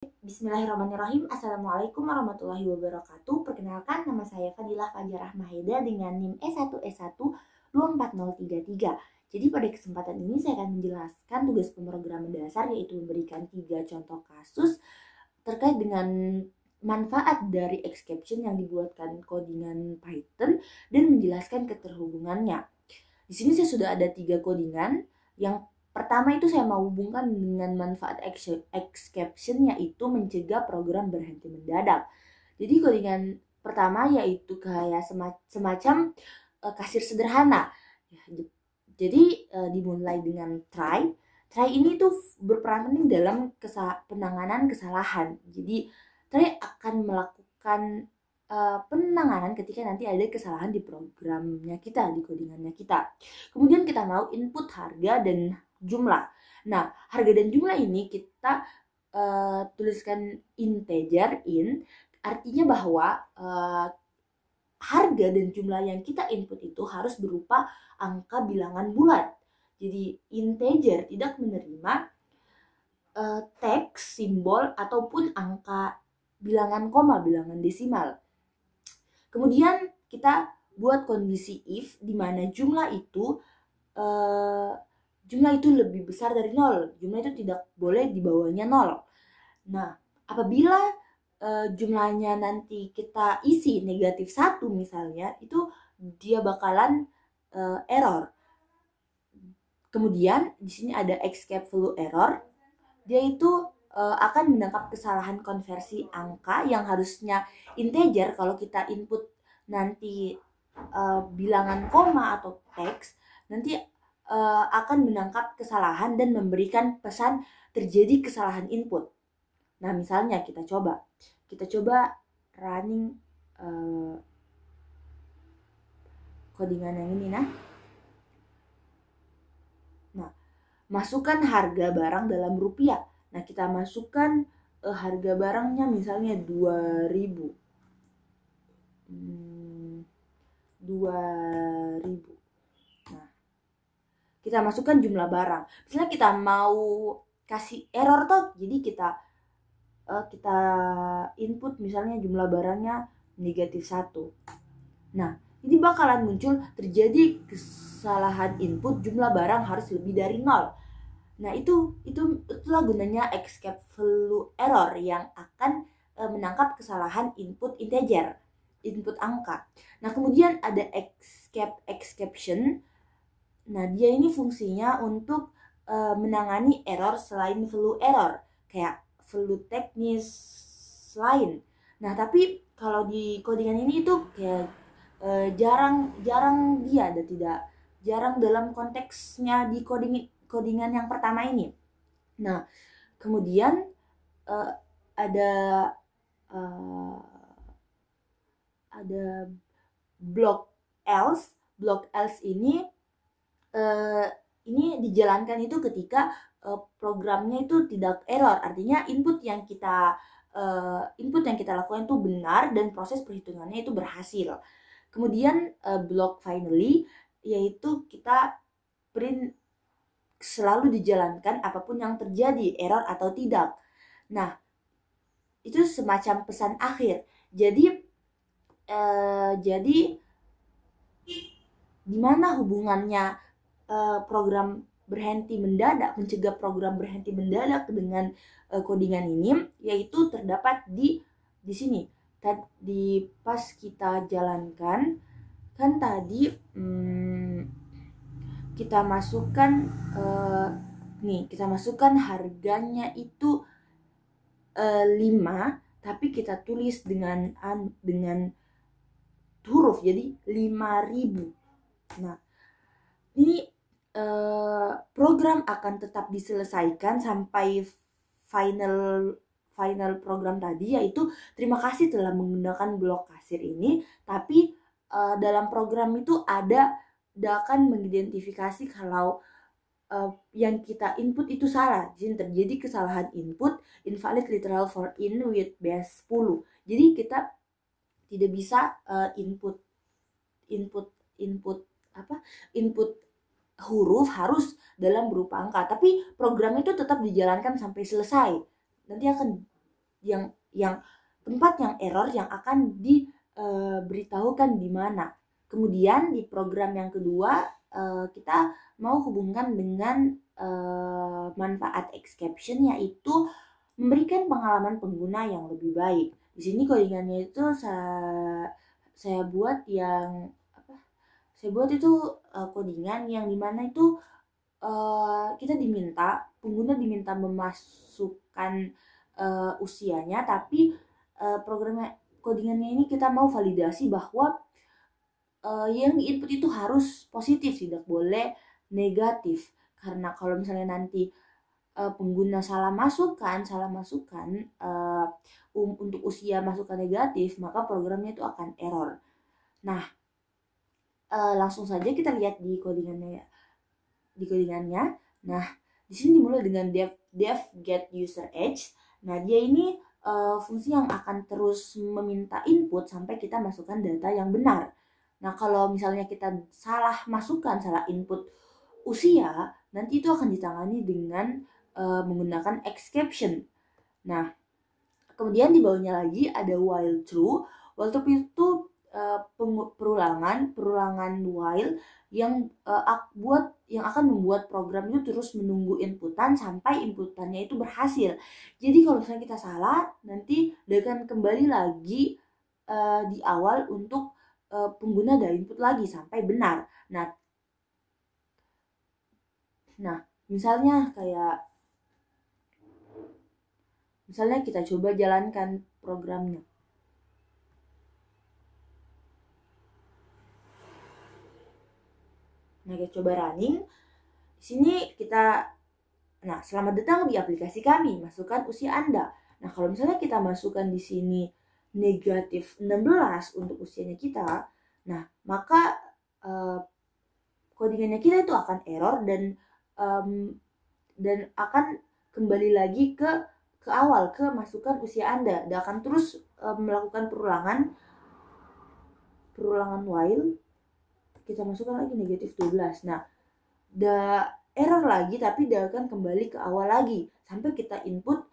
Bismillahirrahmanirrahim. Assalamualaikum warahmatullahi wabarakatuh. Perkenalkan, nama saya Fadilah Fajar Rahmaheda dengan NIM S1S1 24033. Jadi pada kesempatan ini saya akan menjelaskan tugas pemrograman dasar, yaitu memberikan 3 contoh kasus terkait dengan manfaat dari exception yang dibuatkan codingan Python dan menjelaskan keterhubungannya. Di sini saya sudah ada 3 codingan. Yang pertama itu saya mau hubungkan dengan manfaat exception, yaitu mencegah program berhenti mendadak. Jadi codingan pertama yaitu kayak semacam kasir sederhana. Jadi dimulai dengan try. Try ini tuh berperan penting dalam penanganan kesalahan. Jadi try akan melakukan penanganan ketika nanti ada kesalahan di programnya kita, di codingannya kita. Kemudian kita mau input harga dan jumlah. Nah, harga dan jumlah ini kita tuliskan integer in, artinya bahwa harga dan jumlah yang kita input itu harus berupa angka bilangan bulat. Jadi integer tidak menerima teks, simbol, ataupun angka bilangan koma, bilangan desimal. Kemudian kita buat kondisi if di mana jumlah itu lebih besar dari 0. Jumlah itu tidak boleh di bawahnya 0. Nah, apabila jumlahnya nanti kita isi negatif 1 misalnya, itu dia bakalan error. Kemudian di sini ada escape value error. Dia itu akan menangkap kesalahan konversi angka yang harusnya integer. Kalau kita input nanti bilangan koma atau teks, nanti akan menangkap kesalahan dan memberikan pesan terjadi kesalahan input. Nah, misalnya kita coba running codingan yang ini. Nah, masukkan harga barang dalam rupiah. Nah, kita masukkan harga barangnya misalnya 2000. 2000. Kita masukkan jumlah barang. Misalnya kita mau kasih error toh, jadi kita input misalnya jumlah barangnya negatif 1. Nah, ini bakalan muncul terjadi kesalahan input, jumlah barang harus lebih dari 0. Nah, itulah gunanya escape value error yang akan menangkap kesalahan input integer, input angka. Nah, kemudian ada escape exception. Nah, dia ini fungsinya untuk menangani error selain value error, kayak value teknis lain. Nah, tapi kalau di codingan ini itu kayak jarang dia ada, tidak jarang dalam konteksnya di codingan yang pertama ini. Nah, kemudian ada block else. Block else ini dijalankan itu ketika programnya itu tidak error, artinya input yang kita lakukan itu benar dan proses perhitungannya itu berhasil. Kemudian block finally, yaitu kita print selalu dijalankan apapun yang terjadi, error atau tidak. Nah, itu semacam pesan akhir. Jadi di mana hubungannya program berhenti mendadak, mencegah program berhenti mendadak dengan codingan ini, yaitu terdapat di sini. Tadi pas kita jalankan kan tadi kita masukkan kita masukkan harganya itu 5, tapi kita tulis dengan huruf, jadi 5000. Nah, ini program akan tetap diselesaikan sampai final program tadi, yaitu terima kasih telah menggunakan blok kasir ini. Tapi dalam program itu akan mengidentifikasi kalau yang kita input itu salah. Jadi terjadi kesalahan input, invalid literal for in with base 10. Jadi kita tidak bisa input huruf harus dalam berupa angka, tapi program itu tetap dijalankan sampai selesai. Nanti akan yang tempat yang error yang akan diberitahukan di mana. Kemudian di program yang kedua kita mau hubungkan dengan manfaat exception, yaitu memberikan pengalaman pengguna yang lebih baik. Di sini codingannya itu saya buat yang saya buat itu codingan yang dimana itu kita pengguna diminta memasukkan usianya, tapi codingannya ini kita mau validasi bahwa yang di input itu harus positif, tidak boleh negatif. Karena kalau misalnya nanti pengguna salah masukkan untuk usia masukkan negatif, maka programnya itu akan error. Nah, langsung saja kita lihat di codingannya. Nah, di sini dimulai dengan def get user age. Nah, dia ini fungsi yang akan terus meminta input sampai kita masukkan data yang benar. Nah, kalau misalnya kita salah input usia, nanti itu akan ditangani dengan menggunakan exception. Nah, kemudian di bawahnya lagi ada while true. While true itu perulangan while yang akan membuat program itu terus menunggu inputan sampai inputannya itu berhasil. Jadi kalau misalnya kita salah, nanti dia akan kembali lagi di awal untuk pengguna ada input lagi sampai benar. Nah, misalnya kita coba jalankan programnya. Nah, kita coba running. Di sini selamat datang di aplikasi kami, masukkan usia Anda. Nah, kalau misalnya kita masukkan di sini negatif 16 untuk usianya kita, nah, maka codingannya kita itu akan error dan akan kembali lagi ke awal, ke masukkan usia Anda. Dia akan terus melakukan perulangan while kita masukkan lagi negatif 12. Nah, error lagi, tapi dia akan kembali ke awal lagi sampai kita input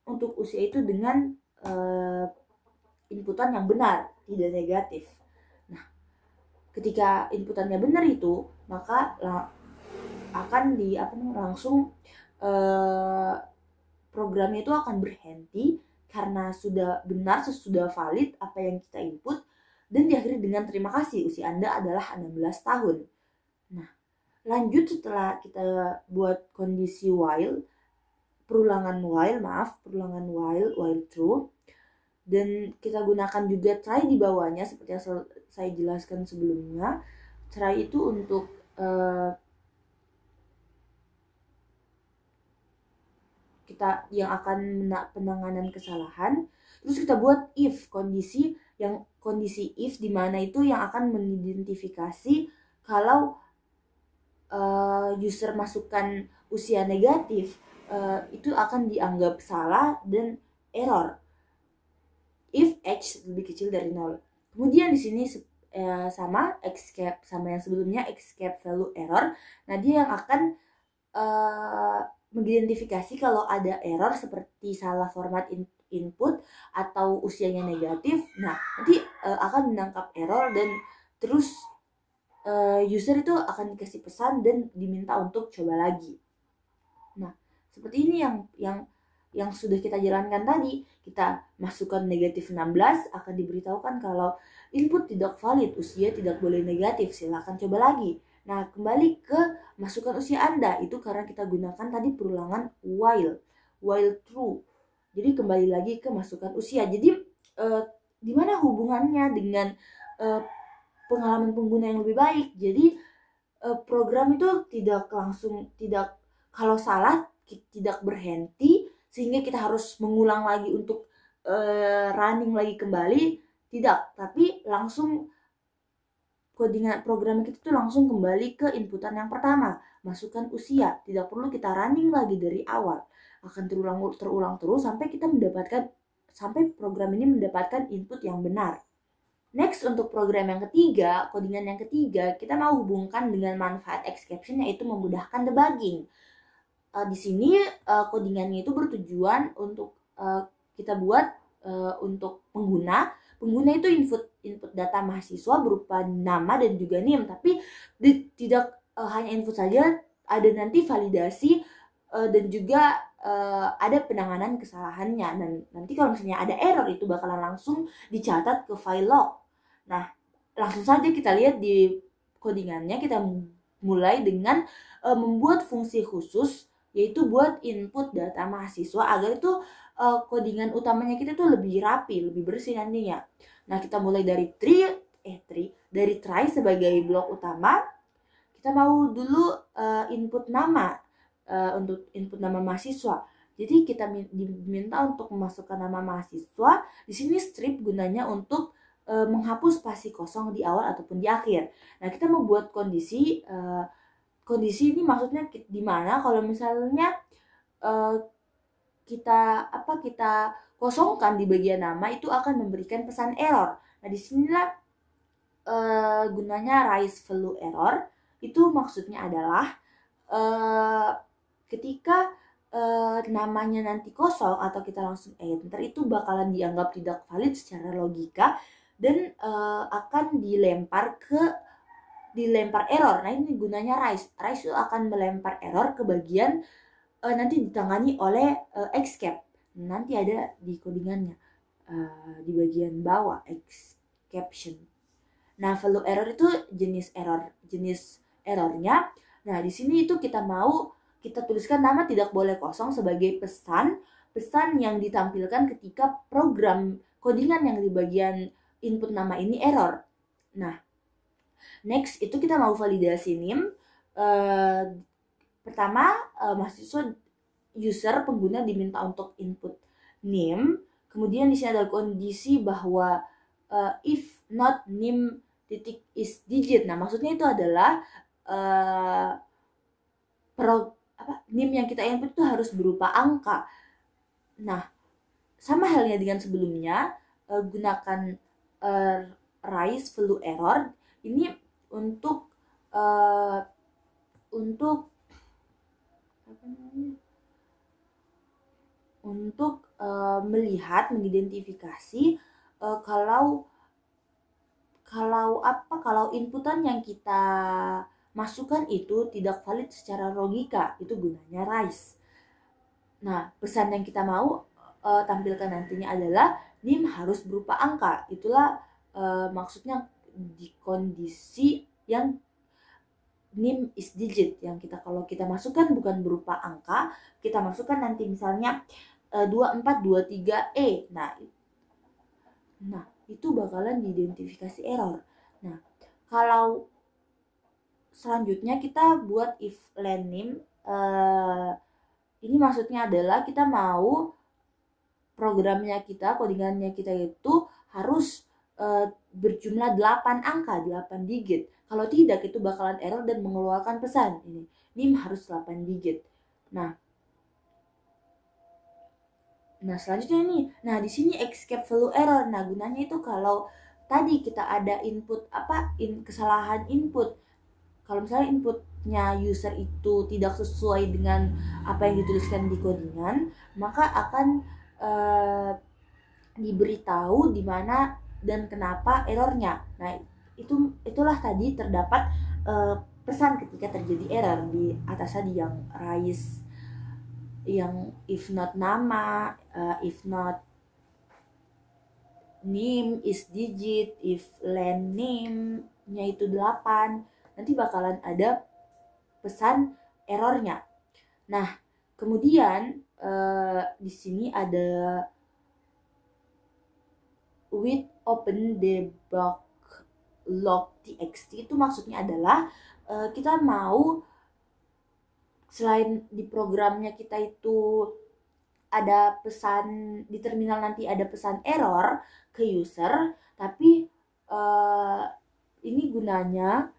untuk usia itu dengan inputan yang benar, tidak negatif. Nah, ketika inputannya benar itu, maka akan langsung programnya itu akan berhenti karena sudah benar, sudah valid apa yang kita input, dan diakhiri dengan terima kasih, usia Anda adalah 16 tahun. Nah, lanjut setelah kita buat kondisi perulangan while true, dan kita gunakan juga try di bawahnya seperti yang saya jelaskan sebelumnya. Try itu untuk kita yang akan penanganan kesalahan. Terus kita buat if, kondisi if di mana itu yang akan mengidentifikasi kalau user masukkan usia negatif, itu akan dianggap salah dan error if age lebih kecil dari 0. Kemudian di sini sama escape sama yang sebelumnya, escape value error. Nah, dia yang akan mengidentifikasi kalau ada error seperti salah format input atau usianya negatif. Nah, nanti akan menangkap error dan terus user itu akan dikasih pesan dan diminta untuk coba lagi. Nah, seperti ini yang sudah kita jalankan tadi. Kita masukkan negatif 16, akan diberitahukan kalau input tidak valid, usia tidak boleh negatif, silahkan coba lagi. Nah, kembali ke masukkan usia Anda, itu karena kita gunakan tadi perulangan while true. Jadi kembali lagi ke masukkan usia. Jadi di mana hubungannya dengan pengalaman pengguna yang lebih baik? Jadi program itu tidak kalau salah tidak berhenti sehingga kita harus mengulang lagi untuk running lagi kembali, tidak, tapi langsung codingan program kita itu langsung kembali ke inputan yang pertama, masukkan usia. Tidak perlu kita running lagi dari awal, akan terulang terus sampai program ini mendapatkan input yang benar. Next, untuk program yang ketiga, codingan yang ketiga, kita mau hubungkan dengan manfaat exception, yaitu memudahkan debugging. Di sini codingannya itu bertujuan untuk kita buat untuk pengguna itu input data mahasiswa berupa nama dan juga NIM, tapi tidak hanya input saja, ada nanti validasi dan juga ada penanganan kesalahannya, dan nanti kalau misalnya ada error itu bakalan langsung dicatat ke file log. Nah, langsung saja kita lihat di codingannya. Kita mulai dengan membuat fungsi khusus, yaitu buat input data mahasiswa agar itu codingan utamanya kita tuh lebih rapi, lebih bersih nantinya. Nah, kita mulai dari dari try sebagai blok utama. Kita mau dulu input nama untuk input nama mahasiswa. Jadi kita diminta untuk memasukkan nama mahasiswa. Di sini strip gunanya untuk menghapus spasi kosong di awal ataupun di akhir. Nah, kita membuat kondisi ini maksudnya di mana kalau misalnya kita kosongkan di bagian nama, itu akan memberikan pesan error. Nah, disinilah gunanya raise value error. Itu maksudnya adalah ketika namanya nanti kosong atau kita langsung enter, itu bakalan dianggap tidak valid secara logika dan akan dilempar error. Nah, ini gunanya raise itu akan melempar error ke bagian nanti ditangani oleh Escape. Nanti ada di codingannya di bagian bawah exception. Nah, value error itu jenis errornya. Nah, di sini itu kita tuliskan nama tidak boleh kosong sebagai pesan yang ditampilkan ketika program codingan yang di bagian input nama ini error. Nah, next itu kita mau validasi NIM. Pertama, mahasiswa user pengguna diminta untuk input NIM. Kemudian di sini ada kondisi bahwa if not NIM titik is digit. Nah, maksudnya itu adalah NIM yang kita input itu harus berupa angka. Nah, sama halnya dengan sebelumnya, gunakan raise value error ini untuk melihat, mengidentifikasi kalau inputan yang kita masukkan itu tidak valid secara logika. Itu gunanya raise. Nah, pesan yang kita mau tampilkan nantinya adalah NIM harus berupa angka. Itulah maksudnya di kondisi yang NIM is digit, yang kalau kita masukkan bukan berupa angka, kita masukkan nanti misalnya 2423E. Nah, itu bakalan diidentifikasi error. Nah, kalau selanjutnya kita buat if len NIM, ini maksudnya adalah kita mau programnya kita, codingannya kita itu harus berjumlah 8 angka, 8 digit. Kalau tidak, itu bakalan error dan mengeluarkan pesan ini, NIM harus 8 digit. Nah, selanjutnya ini. Nah, di sini escape value error. Nah, gunanya itu kalau tadi kita ada input kesalahan input. Kalau misalnya inputnya user itu tidak sesuai dengan apa yang dituliskan di codingan, maka akan diberitahu di mana dan kenapa errornya. Nah, itulah tadi terdapat pesan ketika terjadi error di atas tadi, yang raise, yang if not nama, if not NIM is digit, if len NIM-nya itu 8, nanti bakalan ada pesan errornya. Nah, kemudian di sini ada with open debug log.txt. Itu maksudnya adalah kita mau, selain di programnya kita itu ada pesan di terminal, nanti ada pesan error ke user, tapi ini gunanya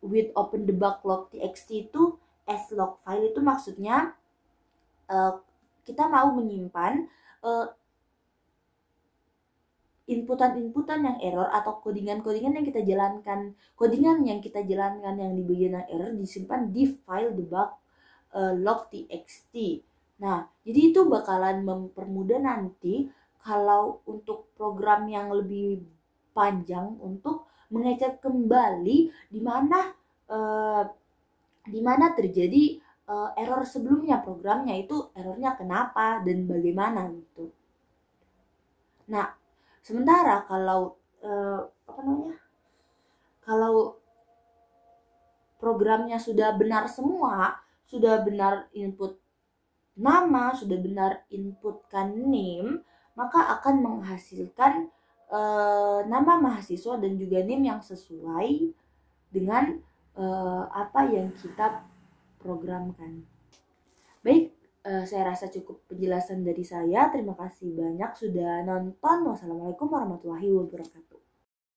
with open debug log.txt itu as log file. Itu maksudnya kita mau menyimpan inputan yang error atau codingan yang kita jalankan, yang di bagian error disimpan di file debug log.txt. Nah, jadi itu bakalan mempermudah nanti kalau untuk program yang lebih panjang untuk mengecek kembali di mana eh, terjadi error sebelumnya programnya itu errornya kenapa dan bagaimana gitu. Nah, sementara kalau apa namanya? Kalau programnya sudah benar semua, sudah benar input nama, sudah benar inputkan NIM, maka akan menghasilkan nama mahasiswa dan juga NIM yang sesuai dengan apa yang kita programkan. Baik, saya rasa cukup penjelasan dari saya. Terima kasih banyak sudah nonton. Wassalamualaikum warahmatullahi wabarakatuh.